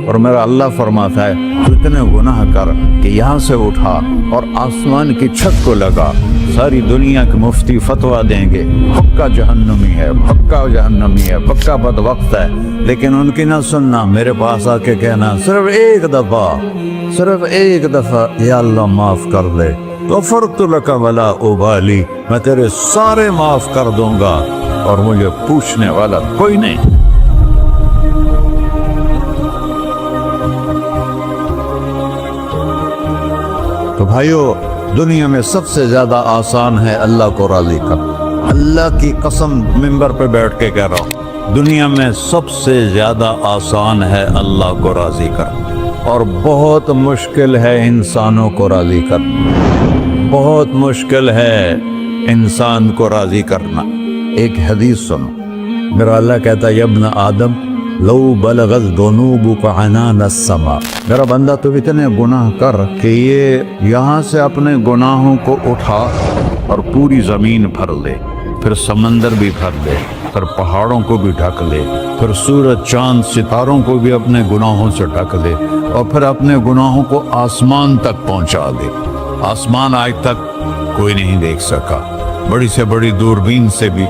اور میرا اللہ فرماتا ہے تو اتنے گناہ کر کہ یہاں سے اٹھا اور آسمان کی چھت کو لگا، ساری دنیا کے مفتی فتویٰ دیں گے پکا جہنمی ہے، پکا جہنمی ہے، پکا بدبخت ہے، لیکن ان کی نہ سننا، میرے پاس آ کے کہنا صرف ایک دفعہ یا اللہ معاف کر دے، غفرت لک ولا ابالی، میں تیرے سارے معاف کر دوں گا اور مجھے پوچھنے والا کوئی نہیں۔ تو بھائیو، دنیا میں سب سے زیادہ آسان ہے اللہ کو راضی کرنا، اللہ کی قسم ممبر پہ بیٹھ کے کہہ رہا ہوں، دنیا میں سب سے زیادہ آسان ہے اللہ کو راضی کرنا، اور بہت مشکل ہے انسانوں کو راضی کرنا، بہت مشکل ہے انسان کو راضی کرنا۔ ایک حدیث سنو، میرا اللہ کہتا ہے یا ابن آدم لو بلغت ذنوبک عنان السماء، میرا بندہ تو اتنے گناہ کر کہ یہ یہاں سے اپنے گناہوں کو اٹھا اور پوری زمین بھر لے، پھر سمندر بھی بھر لے، پھر پہاڑوں کو بھی ڈھک لے، پھر سورج چاند ستاروں کو بھی اپنے گناہوں سے ڈھک لے، اور پھر اپنے گناہوں کو آسمان تک پہنچا دے، آسمان آج تک کوئی نہیں دیکھ سکا، بڑی سے بڑی دوربین سے بھی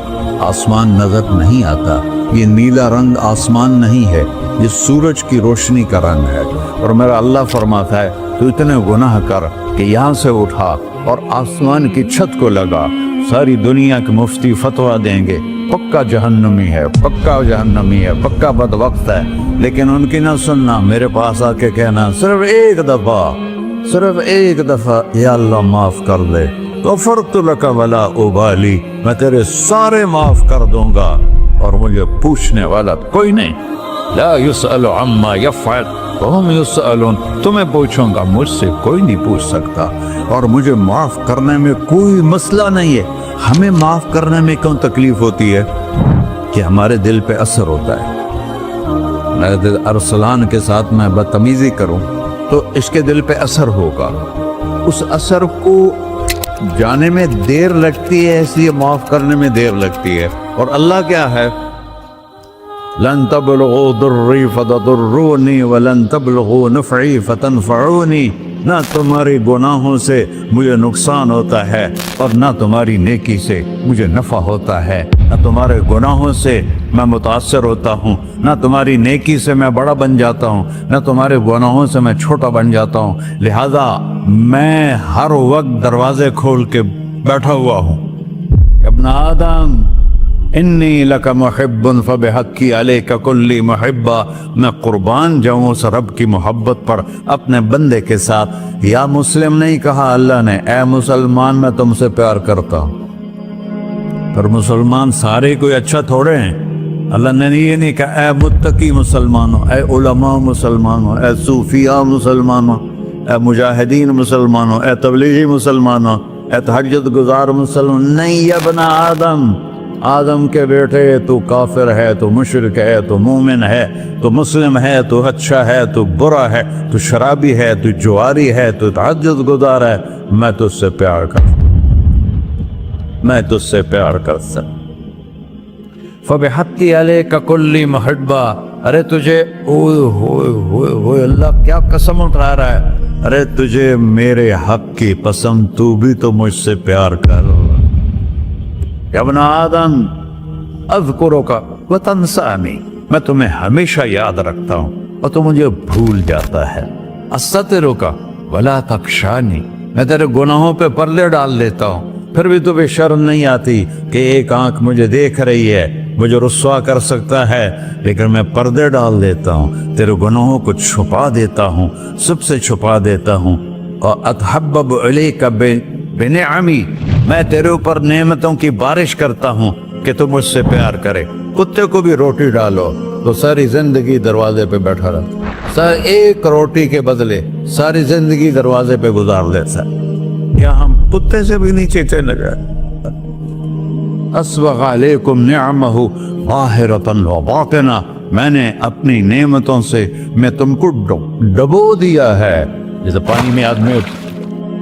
آسمان نظر نہیں آتا، یہ نیلا رنگ آسمان نہیں ہے، یہ سورج کی روشنی کا رنگ ہے، اور میرا اللہ فرماتا ہے تو اتنے گناہ کر کہ یہاں سے اٹھا اور آسمان کی چھت کو لگا، ساری دنیا کے مفتی فتویٰ دیں گے پکا جہنمی ہے، پکا جہنمی ہے، پکا بدبخت ہے، لیکن ان کی نہ سننا، میرے پاس آ کے کہنا صرف ایک دفعہ یا اللہ معاف کر دے، غفرت لک ولا ابالی، میں تیرے سارے معاف کر دوں گا اور مجھے پوچھنے والا کوئی نہیں۔ لا يسأل عما يفعل وهم يسألون، تمہیں پوچھوں گا، مجھ سے کوئی نہیں پوچھ سکتا، اور مجھے معاف کرنے میں کوئی مسئلہ نہیں ہے۔ ہمیں معاف کرنے میں کیوں تکلیف ہوتی ہے؟ کہ ہمارے دل پہ اثر ہوتا ہے، میرے دل ارسلان کے ساتھ میں بدتمیزی کروں تو اس کے دل پہ اثر ہوگا، اس اثر کو جانے میں دیر لگتی ہے، اس لیے معاف کرنے میں دیر لگتی ہے۔ اور اللہ کیا ہے؟ لن تبلغوا ضری فتضرونی ولن تبلغوا نفعی فتنفعونی، نہ تمہاری گناہوں سے مجھے نقصان ہوتا ہے اور نہ تمہاری نیکی سے مجھے نفع ہوتا ہے، نہ تمہارے گناہوں سے میں متاثر ہوتا ہوں، نہ تمہاری نیکی سے میں بڑا بن جاتا ہوں، نہ تمہارے گناہوں سے میں چھوٹا بن جاتا ہوں، لہذا میں ہر وقت دروازے کھول کے بیٹھا ہوا ہوں۔ ابن آدم انی لک محب فبحقی علیک کلی محبہ، میں قربان جاؤں اس رب کی محبت پر اپنے بندے کے ساتھ۔ یا مسلم نہیں کہا اللہ نے، اے مسلمان میں تم سے پیار کرتا ہوں۔ پر مسلمان سارے کوئی اچھا تھوڑے ہیں، اللہ نے یہ نہیں کہا اے متقی مسلمانوں، اے علماء مسلمانوں، اے صوفیاء مسلمانوں، اے مجاہدین مسلمانوں، اے تبلیغی مسلمانوں، اے تہجد گزار مسلمان، نہیں یا ابن آدم، آدم کے بیٹے، تو کافر ہے، تو مشرک ہے، تو مومن ہے، تو مسلم ہے، تو اچھا ہے، تو برا ہے، تو شرابی ہے، تو جواری ہے، تو تہجد گزار ہے، میں تجھ سے پیار کرتا ہوں، میں تجھ سے پیار کرتا ہوں۔ فبحقی علیک کلی محبہ، ارے تجھے اوئے اللہ کیا قسم اٹھا رہا ہے، ارے تجھے میرے حق کی قسم، تو بھی تو مجھ سے پیار کر۔ ابن آدم اذکرک وتنسانی، میں تمہیں ہمیشہ یاد رکھتا ہوں اور تو مجھے بھول جاتا ہے۔ استترک ولا تخشانی، میں تیرے گناہوں پہ پردے ڈال دیتا ہوں، پھر بھی تمہیں شرم نہیں آتی کہ ایک آنکھ مجھے دیکھ رہی ہے، مجھے رسوا کر سکتا ہے، لیکن میں پردے ڈال دیتا ہوں، تیرے گناہوں کو چھپا دیتا ہوں، سب سے چھپا دیتا ہوں۔ اور اتحبب علیک بنعمی، میں تیرے اوپر نعمتوں کی بارش کرتا ہوں کہ تو مجھ سے پیار کرے۔ کتے کو بھی روٹی ڈالو تو ساری زندگی دروازے پہ بیٹھا رہتا، سر ایک روٹی کے بدلے ساری زندگی دروازے پہ گزار دیتا ہے، کیا ہم کتے سے بھی نیچے چلے گئے؟ اسبغ علیکم نعمہ ظاہرۃ و باطنہ، میں نے اپنی نعمتوں سے میں تم کو ڈبو دیا ہے، جیسے پانی میں آدمی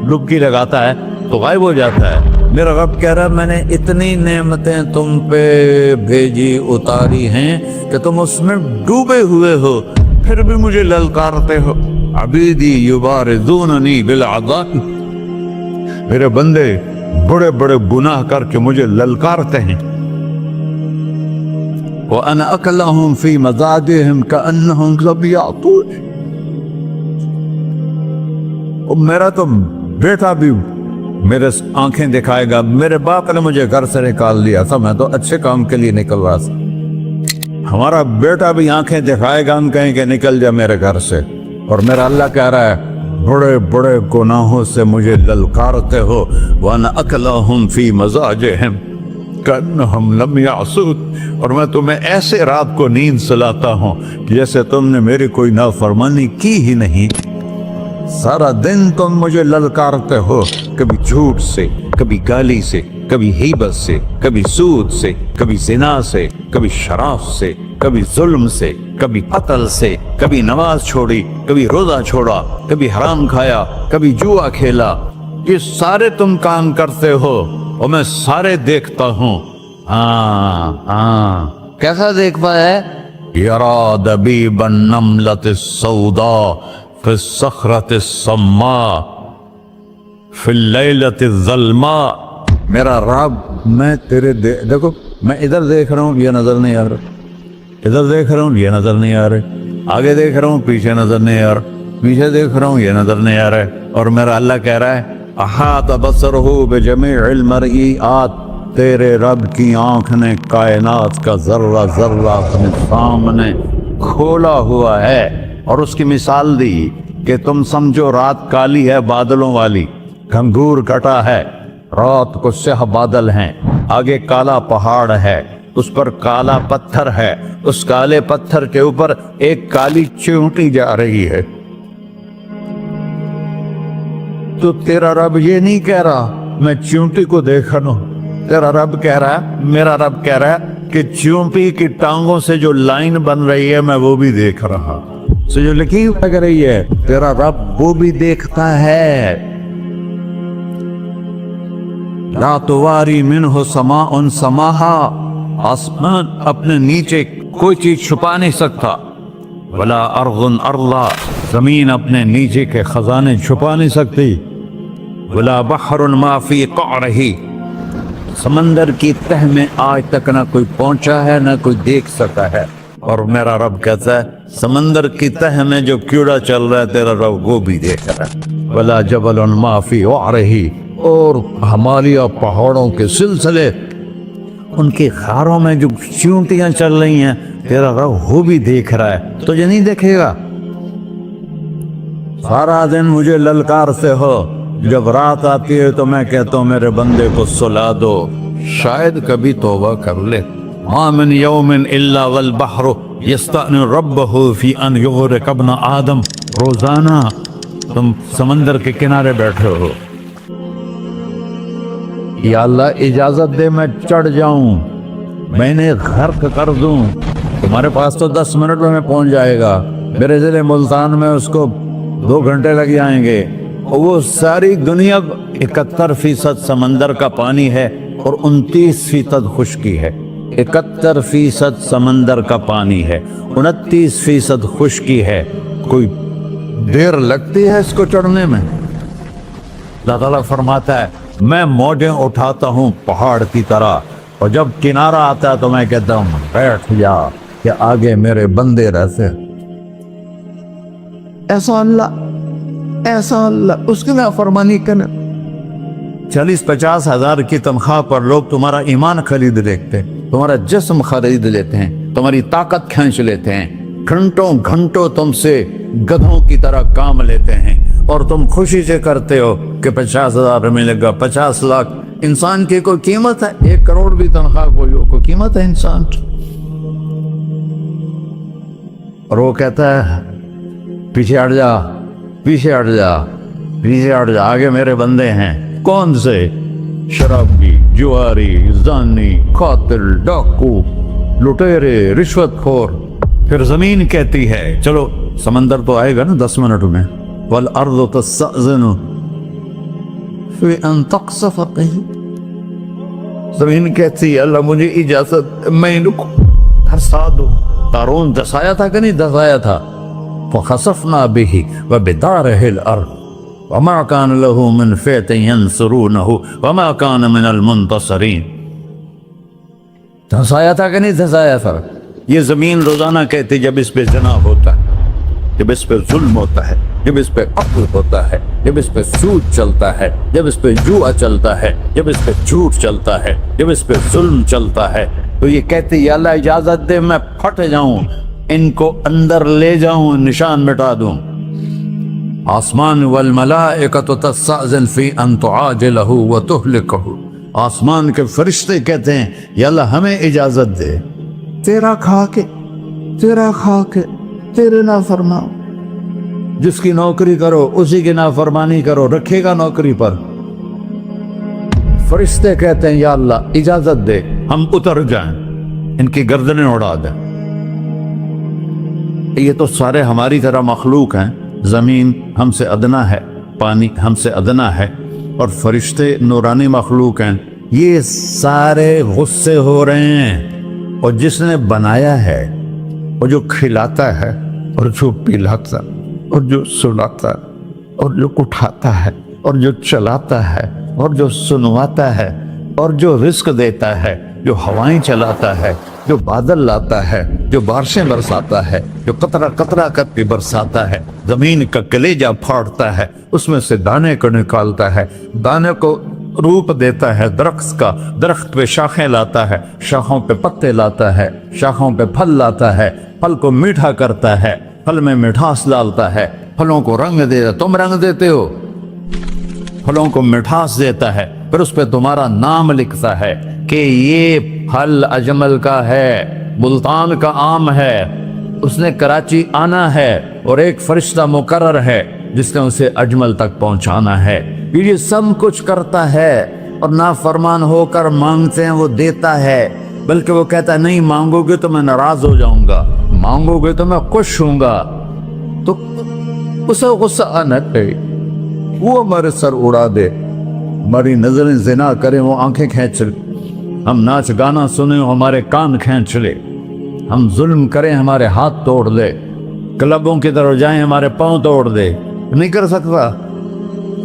ڈبکی لگاتا ہے تو غائب ہو جاتا ہے۔ میرا رب کہہ رہا میں نے اتنی نعمتیں تم پہ بھیجی اتاری ہیں کہ تم اس میں ڈوبے ہوئے ہو، پھر بھی مجھے للکارتے ہو. عبیدی یبارزوننی بالعذاب، میرے بندے بڑے بڑے گناہ کر کے مجھے للکارتے ہیں. وَأَنَا أَكْلَهُمْ فِي مَزَاجِهِمْ كَأَنَّهُمْ لَمْ يَعْطُونِ. میرا تو بیٹا بھی میرے آنکھیں دکھائے گا. میرے باپ نے مجھے گھر سے نکال دیا تھا، میں تو اچھے کام کے لیے نکل رہا تھا. ہمارا بیٹا بھی آنکھیں دکھائے گا، ہم کہیں کہ نکل جا میرے گھر سے. اور میرا اللہ کہہ رہا ہے بڑے بڑے گناہوں سے مجھے للکارتے ہو. وَأَنَا أَكْلَهُمْ فِي مَزَاجِهِمْ كَأَنَّهُمْ لَمْ يَعْصُونِ. اور میں تمہیں ایسے رات کو نیند سلاتا ہوں جیسے تم نے میری کوئی نافرمانی کی ہی نہیں. سارا دن تم مجھے للکارتے ہو، کبھی جھوٹ سے، کبھی گالی سے، کبھی غیبت سے، کبھی سود سے، کبھی زنا سے، کبھی شراب سے، کبھی ظلم سے، کبھی قتل سے، کبھی نماز چھوڑی، کبھی روزہ چھوڑا، کبھی حرام کھایا، کبھی جوا کھیلا. یہ سارے تم کام کرتے ہو اور میں سارے دیکھتا ہوں. کیسا دیکھ پایا ہے؟ یرا دبیب النملۃ السوداء فی الصخرۃ الصماء فی اللیلۃ الظلماء. میرا رب میں تیرے دیکھو، میں ادھر دیکھ رہا ہوں یہ نظر نہیں آ رہا، ادھر دیکھ رہا ہوں یہ نظر نہیں آ رہے، آگے دیکھ رہا ہوں پیچھے نظر نہیں آ رہا، پیچھے دیکھ رہا ہوں یہ نظر نہیں آ رہا ہے. اور میرا اللہ کہہ رہا ہے احاط بصرہ بجمیع المرئیات. تیرے رب کی آنکھ نے کائنات کا ذرہ ذرہ اپنے سامنے کھولا ہوا ہے. اور اس کی مثال دی کہ تم سمجھو رات کالی ہے بادلوں والی، گھنگور کٹا ہے، رات کو سیاہ بادل ہیں، آگے کالا پہاڑ ہے، اس پر کالا پتھر ہے، اس کالے پتھر کے اوپر ایک کالی چیونٹی جا رہی ہے. تو تیرا رب یہ نہیں کہہ رہا میں چیونٹی کو دیکھ رہا ہوں. تیرا رب کہہ رہا ہے، میرا رب کہہ رہا ہے کہ چیونٹی کی ٹانگوں سے جو لائن بن رہی ہے میں وہ بھی دیکھ رہا. سے جو لکیر لگ رہی ہے تیرا رب وہ بھی دیکھتا ہے. لا تواری منہ سماء سماہا، آسمان اپنے نیچے کوئی چیز چھپا نہیں سکتا. ولا ارض ارضا، زمین اپنے نیچے کے خزانے چھپا نہیں سکتی. ولا بحر ما فی قعرہ، سمندر کی تہ میں آج تک نہ کوئی پہنچا ہے نہ کوئی دیکھ سکا ہے. اور میرا رب کہتا ہے سمندر کی تہ میں جو کیڑا چل رہا ہے تیرا رب وہ بھی دیکھ رہا ہے. ولا جبل ما فی وعرہ، اور ہمالیہ پہاڑوں کے سلسلے ان کی خاروں میں جو چیونٹیاں چل رہی ہیں تیرا رب وہ بھی دیکھ رہا ہے. تجھے نہیں دیکھے گا؟ سارا دن مجھے للکار سے ہو، جب رات آتی ہے تو میں کہتا ہوں میرے بندے کو سلا دو، شاید کبھی توبہ کر لے. ما من یوم الا والبحر یستأذن ربہ فی ان یغرق ابن آدم. روزانہ تم سمندر کے کنارے بیٹھے ہو، یا اللہ اجازت دے میں چڑھ جاؤں، میں نے غرق کر دوں. تمہارے پاس تو 10 منٹ میں پہنچ جائے گا، میرے ضلع ملتان میں اس کو 2 گھنٹے لگ جائیں گے. وہ ساری دنیا 71% سمندر کا پانی ہے اور 29% خشکی ہے. 71% سمندر کا پانی ہے، 29% خشکی ہے. کوئی دیر لگتی ہے اس کو چڑھنے میں؟ اللہ تعالیٰ فرماتا ہے میں موجیں اٹھاتا ہوں پہاڑ کی طرح، اور جب کنارہ آتا ہے تو میں کہتا ہوں بیٹھ جا کہ آگے میرے بندے رہتے. ایسا اللہ اس کی نافرمانی کرنا. 40-50 ہزار کی تنخواہ پر لوگ تمہارا ایمان خرید لیتے ہیں، تمہارا جسم خرید لیتے ہیں، تمہاری طاقت کھینچ لیتے ہیں، گھنٹوں گھنٹوں تم سے گدھوں کی طرح کام لیتے ہیں، اور تم خوشی سے کرتے ہو کہ 50,000 ملے گا، 50 لاکھ. انسان کی کوئی قیمت ہے؟ 1 کروڑ بھی تنخواہ کوئی قیمت ہے انسان؟ اور وہ کہتا ہے پیچھے ہٹ جا، پیچھے ہٹ جا، پیچھے ہٹ جا، آگے میرے بندے ہیں. کون سے؟ شرابی، جواری، زانی، قاتل، ڈاکو، لٹیرے، رشوت خور. پھر زمین کہتی ہے چلو سمندر تو آئے گا نا 10 منٹ میں. والارض تستأذن فی ان تقصف قیل، زمین کہتی ہے اللہ مجھے اجازت، میں ان کو دھسا دوں. قارون دھسایا تھا کہ نہیں دھسایا تھا؟ فخسفنا به وبداره الارض وما كان له من فئة ينصرونه وما كان من المنتصرين. دھنسایا تھا کہ نہیں دھنسایا تھا؟ یہ زمین روزانہ کہتی جب اس پہ زنا ہوتا ہے، جب اس پہ ظلم ہوتا ہے، جب اس پہ قتل ہوتا ہے، جب اس پہ سود چلتا ہے، جب اس پہ جوا چلتا ہے، جب اس پہ جھوٹ چلتا ہے، جب اس پہ ظلم چلتا ہے، تو یہ کہتے یا اللہ اجازت دے میں پھٹ جاؤں، ان کو اندر لے جاؤں، نشان مٹا دوں. آسمان والملائکۃ تستأذن فی ان تعاجلہ وتہلکہ، آسمان کے فرشتے کہتے ہیں یا اللہ ہمیں اجازت دے، تیرا کھا کے تیرے نافرمان، جس کی نوکری کرو اسی کی نافرمانی کرو، رکھے گا نوکری پر. فرشتے کہتے ہیں یا اللہ اجازت دے ہم اتر جائیں، ان کی گردنیں اڑا دیں. یہ تو سارے ہماری طرح مخلوق ہیں، زمین ہم سے ادنا ہے، پانی ہم سے ادنا ہے، اور فرشتے نورانی مخلوق ہیں. یہ سارے غصے ہو رہے ہیں، اور جس نے بنایا ہے، اور جو کھلاتا ہے، اور جو پلاتا، اور جو سلاتا، اور جو اٹھاتا ہے، اور جو چلاتا ہے، اور جو سنواتا ہے، اور جو رزق دیتا ہے، جو ہوائیں چلاتا ہے، جو بادل لاتا ہے، جو بارشیں برساتا ہے، جو قطرہ قطرہ کر کے برساتا ہے، زمین کا کلیجہ پھاڑتا ہے، اس میں سے دانے کو نکالتا ہے، دانے کو روپ دیتا ہے درخت کا، درخت پہ شاخیں لاتا ہے، شاخوں پہ پتے لاتا ہے، شاخوں پہ پھل لاتا ہے، پھل کو میٹھا کرتا ہے، پھل میں مٹھاس ڈالتا ہے، پھلوں کو رنگ دیتا. تم رنگ دیتے ہو، پھلوں کو مٹھاس دیتا ہے، پھر اس پہ تمہارا نام لکھتا ہے کہ یہ پھل اجمل کا ہے، ملتان کا آم ہے، اس نے کراچی آنا ہے، اور ایک فرشتہ مقرر ہے جس نے اسے اجمل تک پہنچانا ہے. یہ سب کچھ کرتا ہے، اور نافرمان ہو کر مانگتے ہیں وہ دیتا ہے، بلکہ وہ کہتا ہے نہیں مانگو گے تو میں ناراض ہو جاؤں گا، مانگو گے تو میں خوش ہوں گا. تو اسے غصہ آنا چاہیے، وہ ہمارے سر اڑا دے، ہماری نظریں زنا کریں وہ آنکھیں کھینچ لے، ہم ناچ گانا سنیں ہمارے کان کھینچ لے، ہم ظلم کریں ہمارے ہاتھ توڑ دے، کلبوں کی طرف جائیں ہمارے پاؤں توڑ دے. نہیں کر سکتا.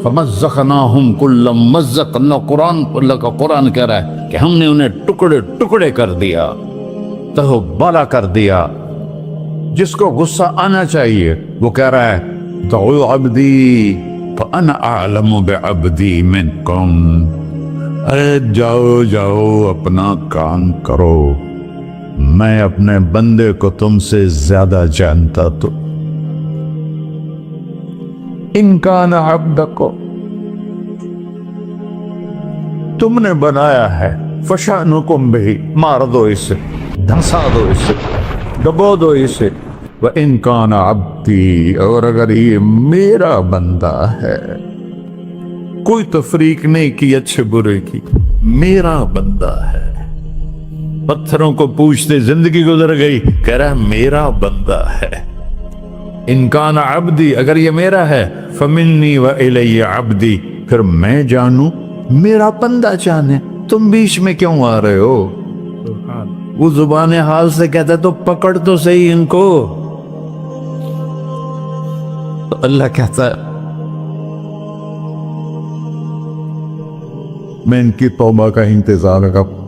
فَمَزَّقْنَاهُمْ كُلَّ مَزَّقٍ، اللہ کا قرآن کہہ رہا ہے کہ ہم نے انہیں ٹکڑے ٹکڑے کر دیا، تہو بالا کر دیا. جس کو غصہ آنا چاہیے وہ کہہ رہا ہے دعوا عبدی فَأَنَا أَعْلَمُ بِعَبْدِي مِنْكُمْ، ارے جاؤ جاؤ اپنا کام کرو، میں اپنے بندے کو تم سے زیادہ جانتا. تو ان کان عبدکم، تم نے بنایا ہے، فشانکم بہی، مار دو اسے، دھنسا دو اسے، ڈبو دو اسے. وَإِن كَانَ عَبْدِي، اور اگر یہ میرا بندہ ہے، کوئی تفریق نہیں کی اچھے برے کی، میرا بندہ ہے. پتھروں کو پوچھتے زندگی گزر گئی، کہہ رہا ہے میرا بندہ ہے. ان کان عبدی، اگر یہ میرا ہے، فمنی وإلی عبدی، پھر میں جانوں میرا بندہ جانے. تم بیچ میں کیوں آ رہے ہو؟ وہ زبان حال سے کہتا ہے تو پکڑ تو صحیح ان کو. تو اللہ کہتا ہے میں ان کی توبہ کا انتظار کروں.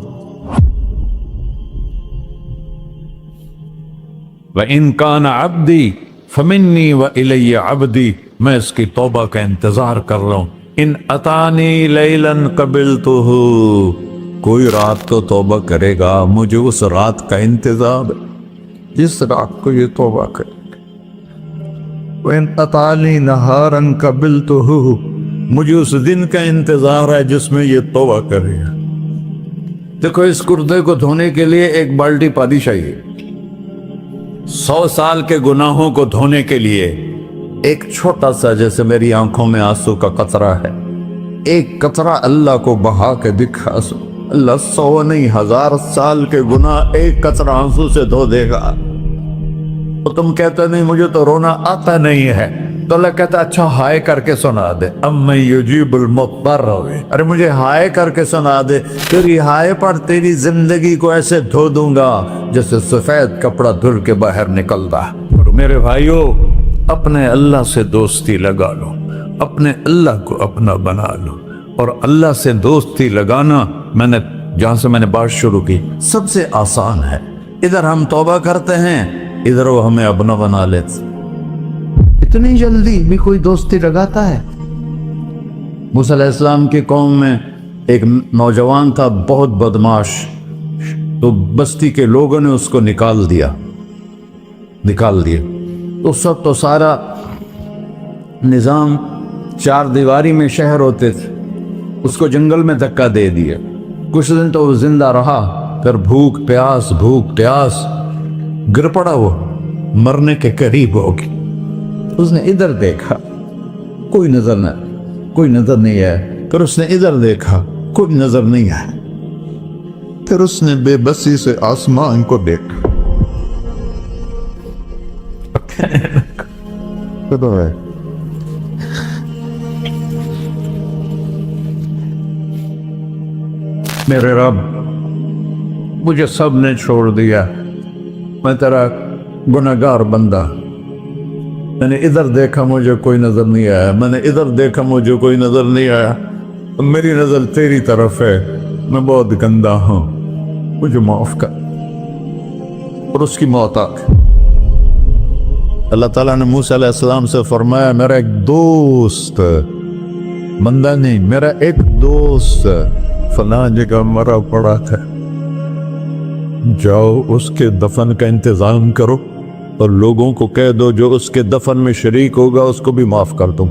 وَإِن كَانَ عَبْدِي فَمِنِّي وَإِلَيَّ عَبْدِي، میں اس کی توبہ کا انتظار کر رہا ہوں. ان اتانی لیلاً قبلتہ، کوئی رات تو توبہ کرے گا، مجھے اس رات کا انتظار ہے جس رات کو یہ توبہ کرے گا. وَإِنْ أَتَانِي نَهَارًا قَبِلْتُهُ، مجھے اس دن کا انتظار ہے جس میں یہ توبہ کرے گا. دیکھو اس کردے کو دھونے کے لیے ایک بالٹی پانی چاہیے. 100 سال کے گناہوں کو دھونے کے لیے ایک چھوٹا سا، جیسے میری آنکھوں میں آنسو کا قطرہ ہے، ایک قطرہ اللہ کو بہا کے دکھا سو، اللہ 100 نہیں 1000 سال کے گناہ ایک قطرہ آنسو سے دھو دے گا. تو تم کہتے نہیں مجھے تو رونا آتا نہیں ہے، تو اللہ کہتا اچھا ہائے کر کے سنا دے. اَمَّن يُجِيبُ الْمُضْطَرَّ، ارے مجھے ہائے کر کے سنا دے، تیری ہائے پر تیری زندگی کو ایسے دھو دوں گا جیسے سفید کپڑا دھل کے باہر نکلتا. اور میرے بھائیو، اپنے اللہ سے دوستی لگا لو، اپنے اللہ کو اپنا بنا لو۔ اور اللہ سے دوستی لگانا جہاں سے میں نے بات شروع کی، سب سے آسان ہے۔ ادھر ہم توبہ کرتے ہیں، ادھر وہ ہمیں اپنا بنا لیتے۔ اتنی جلدی بھی کوئی دوستی لگاتا ہے؟ موسیٰ علیہ السلام کی قوم میں ایک نوجوان تھا، بہت بدماش، تو بستی کے لوگوں نے اس کو نکال دیا۔ تو سب تو سارا نظام 4 دیواری میں شہر ہوتے تھے، اس کو جنگل میں دھکا دے دیا۔ کچھ دن تو وہ زندہ رہا، پھر بھوک پیاس گر پڑا، وہ مرنے کے قریب ہو گئی۔ اس نے ادھر دیکھا، کوئی نظر نہیں آیا۔ پھر اس نے ادھر دیکھا، کوئی نظر نہیں آیا۔ پھر اس نے بے بسی سے آسمان کو دیکھا۔ میرے رب، مجھے سب نے چھوڑ دیا، میں تیرا گناہگار بندہ۔ میں نے ادھر دیکھا، مجھے کوئی نظر نہیں آیا، میں نے ادھر دیکھا، مجھے کوئی نظر نہیں آیا۔ میری نظر تیری طرف ہے، میں بہت گندا ہوں، مجھے معاف کر۔ اور اس کی موت آ گئی۔ اللہ تعالیٰ نے موسیٰ علیہ السلام سے فرمایا، میرا ایک دوست، بندہ نہیں، میرا ایک دوست فلاں جگہ مرا پڑا تھا، جاؤ اس کے دفن کا انتظام کرو اور لوگوں کو کہہ دو جو اس کے دفن میں شریک ہوگا اس کو بھی معاف کر دوں۔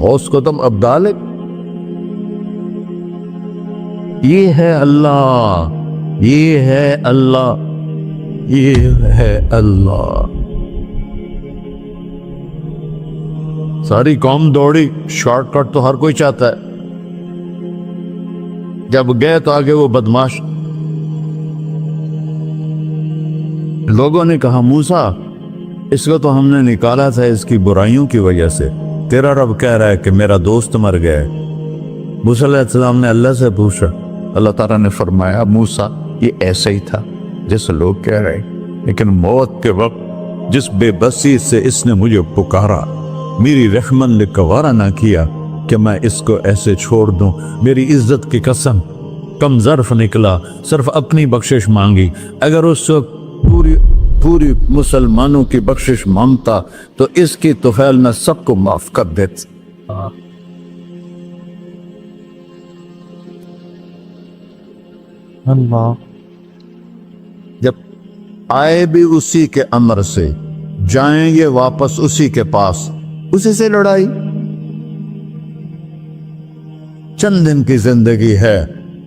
اس کو تم ابدال ہے۔ یہ ہے اللہ، یہ ہے اللہ، یہ ہے اللہ۔ ساری قوم دوڑی، شارٹ کٹ تو ہر کوئی چاہتا ہے۔ جب گئے تو آگے وہ بدماش، لوگوں نے کہا موسیٰ اس کو تو ہم نے نکالا تھا اس کی برائیوں کی وجہ سے، تیرا رب کہہ رہا ہے کہ میرا دوست مر گیا ہے۔ موسیٰ علیہ السلام نے اللہ سے پوچھا، اللہ تعالیٰ نے فرمایا موسیٰ یہ ایسا ہی تھا جیسے لوگ کہہ رہے، لیکن موت کے وقت جس بے بسی سے اس نے مجھے پکارا، میری رحمت نے گوارا نہ کیا کہ میں اس کو ایسے چھوڑ دوں۔ میری عزت کی قسم، کم ظرف نکلا، صرف اپنی بخشش مانگی۔ اگر اس وقت پوری مسلمانوں کی بخشش مانگتا تو اس کی طفیل میں سب کو معاف کر دیتا۔ اللہ جب آئے بھی اسی کے امر سے، جائیں گے واپس اسی کے پاس، اسی سے لڑائی۔ چند دن کی زندگی ہے،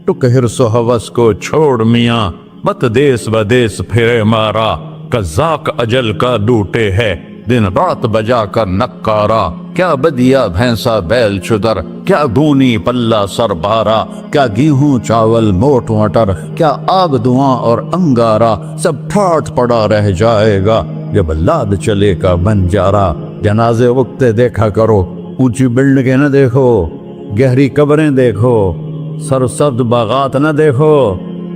ٹک حرص و ہوس کو چھوڑ میاں، مت دیس بدیس پھرے مارا، قزاق اجل کا ڈوٹے ہے، دن رات بجا کر نکارا، کیا بدیا بھینسا بیل چدر، کیا گونی پلہ سر بارا، کیا گیہوں چاول موٹ مٹر، کیا آگ دھواں اور انگارا، سب ٹھاٹ پڑا رہ جائے گا جب لاد چلے کا بنجارا۔ جنازے وقت دیکھا کرو، اونچی بلڈنگیں نہ دیکھو، گہری قبریں دیکھو، سرسبز باغات نہ دیکھو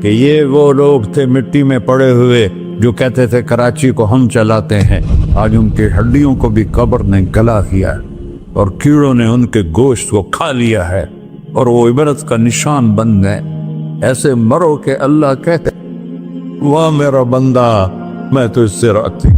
کہ یہ وہ لوگ تھے مٹی میں پڑے ہوئے جو کہتے تھے کراچی کو ہم چلاتے ہیں۔ آج ان کی ہڈیوں کو بھی قبر نے گلا کیا ہے اور کیڑوں نے ان کے گوشت کو کھا لیا ہے اور وہ عبرت کا نشان بن گئے۔ ایسے مرو کہ اللہ کہتے واہ میرا بندہ میں تو اس سے راضی